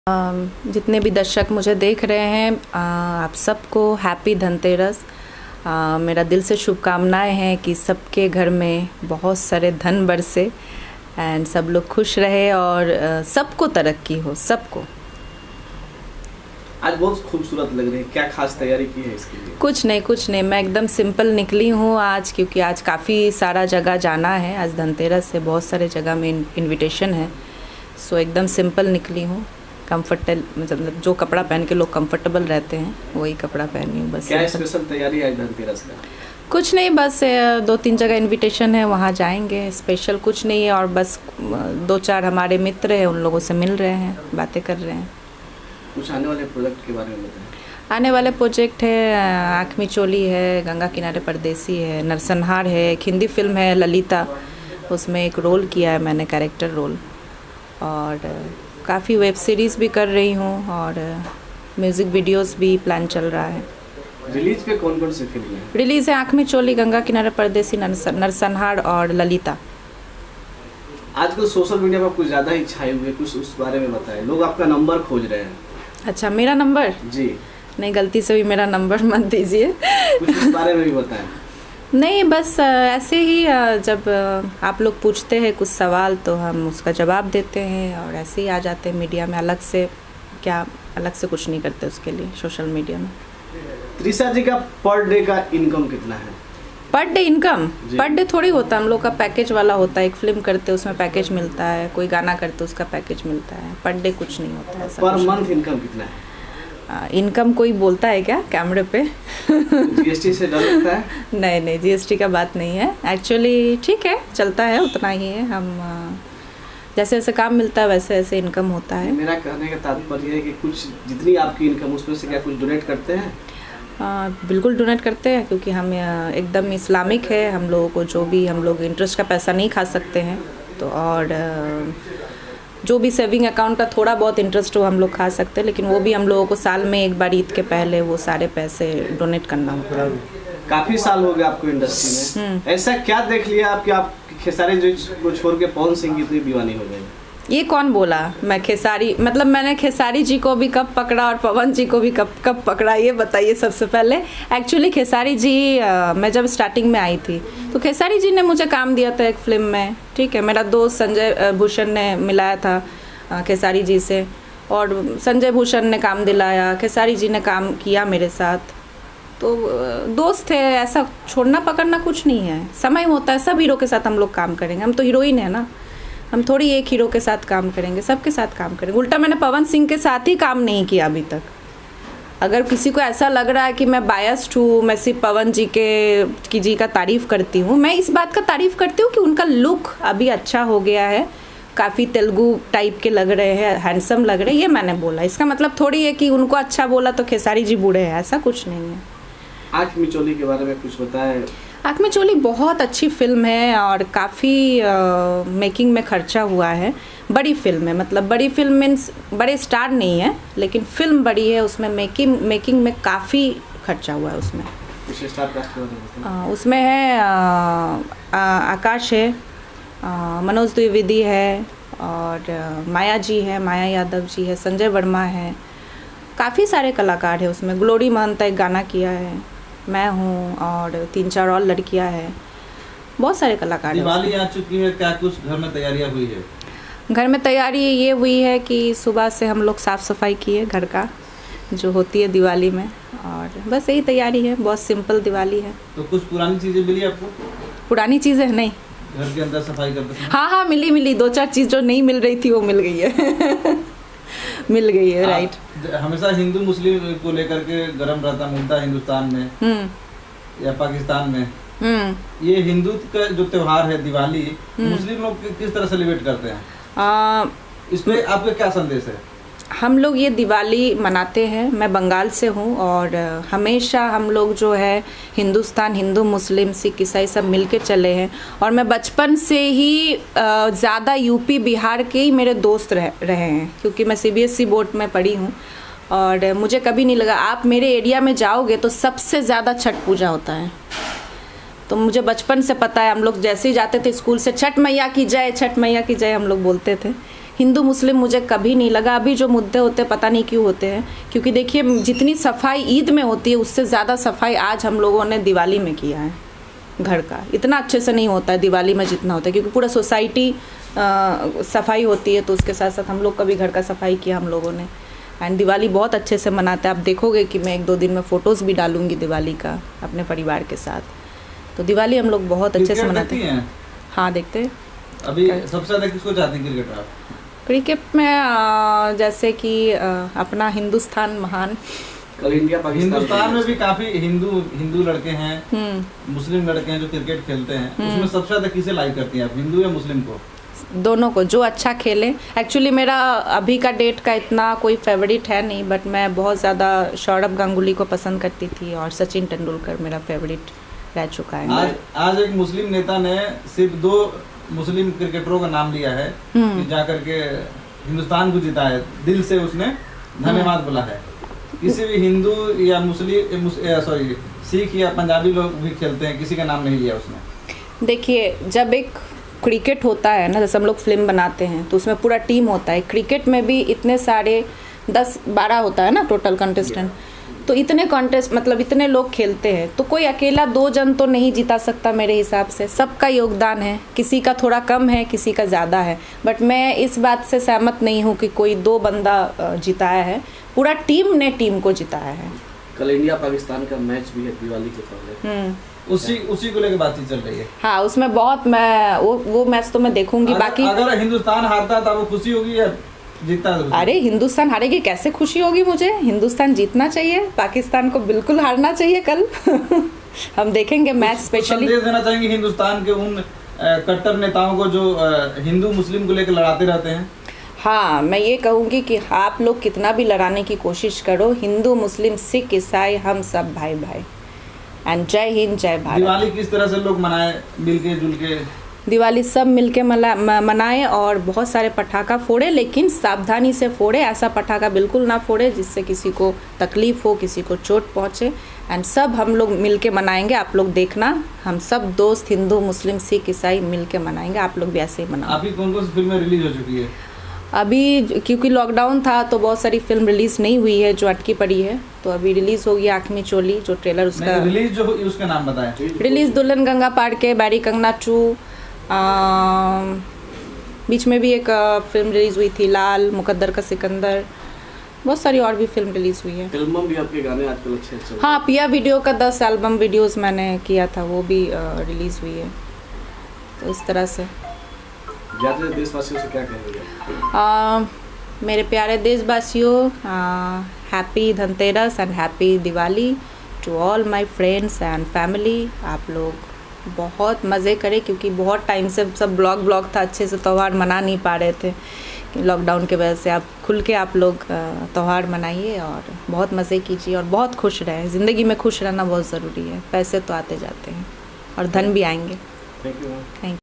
जितने भी दर्शक मुझे देख रहे हैं, आप सबको हैप्पी धनतेरस। मेरा दिल से शुभकामनाएं हैं कि सबके घर में बहुत सारे धन बरसे एंड सब लोग खुश रहे और सबको तरक्की हो, सबको। आज बहुत खूबसूरत लग रही है, क्या खास तैयारी की है इसके लिए? कुछ नहीं, मैं एकदम सिंपल निकली हूँ आज, क्योंकि आज काफ़ी सारा जगह जाना है। आज धनतेरस से बहुत सारे जगह में इनविटेशन है, सो एकदम सिंपल निकली हूँ। कंफर्टेबल, मतलब जो कपड़ा पहन के लोग कंफर्टेबल रहते हैं वही कपड़ा पहनी हूँ बस। क्या स्पेशल तैयारी है धनतेरस का? कुछ नहीं, बस 2-3 जगह इनविटेशन है, वहाँ जाएंगे। स्पेशल कुछ नहीं है, और बस 2-4 हमारे मित्र हैं, उन लोगों से मिल रहे हैं, बातें कर रहे हैं। कुछ आने वाले प्रोजेक्ट के बारे में बताएं। आने वाले प्रोजेक्ट है आँख में चोली है, गंगा किनारे परदेसी है, नरसंहार है, एक हिंदी फिल्म है ललिता, उसमें एक रोल किया है मैंने, कैरेक्टर रोल। और काफ़ी वेब सीरीज़ भी कर रही हूँ और म्यूज़िक वीडियोस भी प्लान चल रहा है। रिलीज पे कौन कौन सी फिल्म है? रिलीज़ है आँख में चोली, गंगा किनारे परदेसी, नरसंहार और ललिता। आजकल सोशल मीडिया पर कुछ ज़्यादा ही छाए हुए, कुछ उस बारे में बताएं। लोग आपका नंबर खोज रहे हैं। अच्छा, मेरा नंबर? जी नहीं, गलती से भी मेरा नंबर मत दीजिए। कुछ उस बारे में भी बताएं। नहीं, बस ऐसे ही जब आप लोग पूछते हैं कुछ सवाल तो हम उसका जवाब देते हैं, और ऐसे ही आ जाते हैं मीडिया में। अलग से कुछ नहीं करते उसके लिए सोशल मीडिया में। त्रिशा जी का पर डे का इनकम कितना है? Per day income? Per day थोड़ी होता है, हम लोग का पैकेज वाला होता है। एक फिल्म करते उसमें पैकेज मिलता है, कोई गाना करते उसका पैकेज मिलता है। पर डे कुछ नहीं होता है। पर मंथ इनकम कितना है? इनकम कोई बोलता है क्या कैमरे पे? जीएसटी से डर लगता है? नहीं, जीएसटी का बात नहीं है। एक्चुअली ठीक है, चलता है, उतना ही है। हम जैसे जैसे काम मिलता है वैसे वैसे इनकम होता है। मेरा कहने का तात्पर्य है कि कुछ जितनी आपकी इनकम उसमें से क्या कुछ डोनेट करते हैं? बिल्कुल डोनेट करते हैं, क्योंकि हम एकदम इस्लामिक है। हम लोगों को जो भी, हम लोग इंटरेस्ट का पैसा नहीं खा सकते हैं, तो और जो भी सेविंग अकाउंट का थोड़ा बहुत इंटरेस्ट हो हम लोग खा सकते हैं, लेकिन वो भी हम लोगों को साल में एक बार ईद के पहले वो सारे पैसे डोनेट करना होता है। काफ़ी साल हो गए आपको इंडस्ट्री में, ऐसा क्या देख लिया आप कि आप खेसारी जी को छोड़ के पवन सिंह की इतनी दीवानी हो गई? ये कौन बोला? मैं खेसारी, मतलब मैंने खेसारी जी को भी कब पकड़ा और पवन जी को भी कब पकड़ा, ये बताइए सबसे पहले। एक्चुअली खेसारी जी, मैं जब स्टार्टिंग में आई थी तो खेसारी जी ने मुझे काम दिया था एक फिल्म में, ठीक है। मेरा दोस्त संजय भूषण ने मिलाया था खेसारी जी से, और संजय भूषण ने काम दिलाया, खेसारी जी ने काम किया मेरे साथ। तो दोस्त थे, ऐसा छोड़ना पकड़ना कुछ नहीं है। समय होता है, सब हीरो के साथ हम लोग काम करेंगे, हम तो हीरोइन है ना। हम थोड़ी एक हीरो के साथ काम करेंगे, सबके साथ काम करेंगे। उल्टा मैंने पवन सिंह के साथ ही काम नहीं किया अभी तक। अगर किसी को ऐसा लग रहा है कि मैं बायस्ड हूँ, मैं सिर्फ पवन जी जी का तारीफ़ करती हूँ, मैं इस बात का तारीफ़ करती हूँ कि उनका लुक अभी अच्छा हो गया है, काफ़ी तेलुगु टाइप के लग रहे हैं, हैंडसम लग रहे हैं, ये मैंने बोला। इसका मतलब थोड़ी है कि उनको अच्छा बोला तो खेसारी जी बूढ़े हैं, ऐसा कुछ नहीं है। आँख में चोली के बारे में कुछ बताएं। आँख में चोली बहुत अच्छी फिल्म है और काफ़ी मेकिंग में खर्चा हुआ है। बड़ी फिल्म है, मतलब बड़ी फिल्म मीन्स बड़े स्टार नहीं है, लेकिन फिल्म बड़ी है। उसमें मेकिंग में काफ़ी खर्चा हुआ है। उसमें स्टार कास्ट के बारे में बताएं। उसमें है आकाश है, मनोज द्विवेदी है, और माया जी है, माया यादव जी है, संजय वर्मा है, काफ़ी सारे कलाकार हैं उसमें। ग्लोरी महंता एक गाना किया है, मैं हूँ, और 3-4 और लड़कियाँ हैं, बहुत सारे कलाकार हैं। दिवाली आ चुकी है, क्या कुछ घर में तैयारियाँ हुई है? घर में तैयारी ये हुई है कि सुबह से हम लोग साफ़ सफाई किए घर का, जो होती है दिवाली में, और बस यही तैयारी है। बहुत सिंपल दिवाली है। तो कुछ पुरानी चीज़ें मिली आपको? पुरानी चीज़ें नहीं, घर के अंदर सफाई करते समय? हाँ, मिली 2-4 चीज़ जो नहीं मिल रही थी वो मिल गई है। मिल गई है, राइट। हमेशा हिंदू मुस्लिम को लेकर के गरम रहता मिलता है हिंदुस्तान में या पाकिस्तान में। ये हिंदू का जो त्योहार है दिवाली, मुस्लिम लोग किस तरह सेलिब्रेट करते हैं? इसमें आपका क्या संदेश है? हम लोग ये दिवाली मनाते हैं। मैं बंगाल से हूँ, और हमेशा हम लोग जो है हिंदुस्तान, हिंदू मुस्लिम सिख ईसाई सब मिल के चले हैं। और मैं बचपन से ही ज़्यादा यूपी बिहार के ही मेरे दोस्त रहे हैं, क्योंकि मैं CBSE बोर्ड में पढ़ी हूँ। और मुझे कभी नहीं लगा, आप मेरे एरिया में जाओगे तो सबसे ज़्यादा छठ पूजा होता है। तो मुझे बचपन से पता है, हम लोग जैसे ही जाते थे स्कूल से, छठ मैया की जय, छठ मैया की जय हम लोग बोलते थे, हिंदू मुस्लिम मुझे कभी नहीं लगा। अभी जो मुद्दे होते हैं पता नहीं क्यों होते हैं, क्योंकि देखिए जितनी सफाई ईद में होती है उससे ज़्यादा सफाई आज हम लोगों ने दिवाली में किया है घर का। इतना अच्छे से नहीं होता है दिवाली में जितना होता है, क्योंकि पूरा सोसाइटी सफाई होती है, तो उसके साथ साथ हम लोग का भी घर का सफाई किया हम लोगों ने। एंड दिवाली बहुत अच्छे से मनाते हैं। आप देखोगे कि मैं 1-2 दिन में फ़ोटोज़ भी डालूँगी दिवाली का अपने परिवार के साथ। तो दिवाली हम लोग बहुत अच्छे से मनाते हैं। हाँ, देखते हैं। अभी सबसे ज़्यादा किसको चाहते हैं क्रिकेटर आप? क्रिकेट में जैसे कि अपना हिंदुस्तान महान। कल इंडिया पाकिस्तान हिंदुस्तान में भी काफी हिंदू लड़के हैं, मुस्लिम लड़के हैं जो क्रिकेट खेलते हैं। उसमें सबसे ज्यादा किसे लाइक करती हैं आप, हिंदू या मुस्लिम को? दोनों को, जो अच्छा खेले। एक्चुअली मेरा अभी का डेट का इतना कोई फेवरेट है नहीं, बट मैं बहुत ज़्यादा सौरभ गांगुली को पसंद करती थी और सचिन तेंदुलकर मेरा फेवरेट रह चुका है। आज एक मुस्लिम नेता ने सिर्फ 2 मुस्लिम क्रिकेटरों का नाम लिया है कि जा करके हिंदुस्तान को जीता है, दिल से उसने धन्यवाद बोला है। किसी भी हिंदू या मुस्लिम सिख या पंजाबी लोग भी खेलते हैं, किसी का नाम नहीं लिया उसने। देखिए, जब एक क्रिकेट होता है ना, जैसे हम लोग फिल्म बनाते हैं तो उसमें पूरा टीम होता है। क्रिकेट में भी इतने सारे 10-12 होता है ना टोटल कंटेस्टेंट, तो इतने कॉन्टेस्ट मतलब इतने लोग खेलते हैं, तो कोई अकेला 2 जन तो नहीं जीता सकता मेरे हिसाब से। सबका योगदान है, किसी का थोड़ा कम है, किसी का ज़्यादा है, बट मैं इस बात से सहमत नहीं हूँ कि कोई 2 बंदा जिताया है। पूरा टीम ने टीम को जिताया है। कल इंडिया पाकिस्तान का मैच भी है दिवाली के पहले। उसी को लेकर बातचीत चल रही है। हाँ, उसमें बहुत मैं वो मैच तो मैं देखूंगी। बाकी अगर हिंदुस्तान हारता है तो वो खुशी होगी या जीतता है? अरे हिंदुस्तान हारेगी कैसे खुशी होगी मुझे? हिंदुस्तान जीतना चाहिए, पाकिस्तान को बिल्कुल हारना चाहिए कल। हम देखेंगे मैच। स्पेशली संदेश देना चाहेंगे हिंदुस्तान के उन कट्टर नेताओं को जो हिंदू मुस्लिम को लेकर लड़ाते रहते हैं। हाँ, मैं ये कहूँगी कि आप लोग कितना भी लड़ाने की कोशिश करो, हिंदू मुस्लिम सिख ईसाई हम सब भाई भाई। एंड जय हिंद, जय भारत। दिवाली किस तरह से लोग मनाए, मिलके जुल के? दिवाली सब मिलके मनाएं और बहुत सारे पटाखा फोड़े, लेकिन सावधानी से फोड़े। ऐसा पटाखा बिल्कुल ना फोड़े जिससे किसी को तकलीफ हो, किसी को चोट पहुँचे। एंड सब हम लोग मिलके मनाएंगे। आप लोग देखना, हम सब दोस्त हिंदू मुस्लिम सिख ईसाई मिलके मनाएंगे। आप लोग भी ऐसे ही मनाओ। अभी कौन कौन सी फिल्में रिलीज हो चुकी है? अभी क्योंकि लॉकडाउन था तो बहुत सारी फिल्म रिलीज़ नहीं हुई है जो अटकी पड़ी है, तो अभी रिलीज़ होगी आँख में चोली, जो ट्रेलर उसका रिलीज जो हुई उसका नाम बताएं। रिलीज़ दुल्हन गंगा पार के, बैरी कंगना 2, बीच में भी एक फिल्म रिलीज़ हुई थी लाल, मुकद्दर का सिकंदर, बहुत सारी और भी फिल्म रिलीज़ हुई है। फिल्मों भी आपके गाने आजकल अच्छे चल रहे हैं। हाँ, पिया वीडियो का 10 एल्बम वीडियोस मैंने किया था, वो भी रिलीज़ हुई है। तो इस तरह से ज़्यादा देशवासियों से क्या कहेंगे? मेरे प्यारे देशवासियों, happy Dhanteras and happy Diwali to all my friends and family. आप लोग बहुत मज़े करें, क्योंकि बहुत टाइम से सब ब्लॉग था, अच्छे से त्यौहार मना नहीं पा रहे थे लॉकडाउन के वजह से। आप खुल के आप लोग त्यौहार मनाइए और बहुत मज़े कीजिए और बहुत खुश रहें। ज़िंदगी में खुश रहना बहुत ज़रूरी है। पैसे तो आते जाते हैं और धन भी आएंगे। Thank you. Thank you.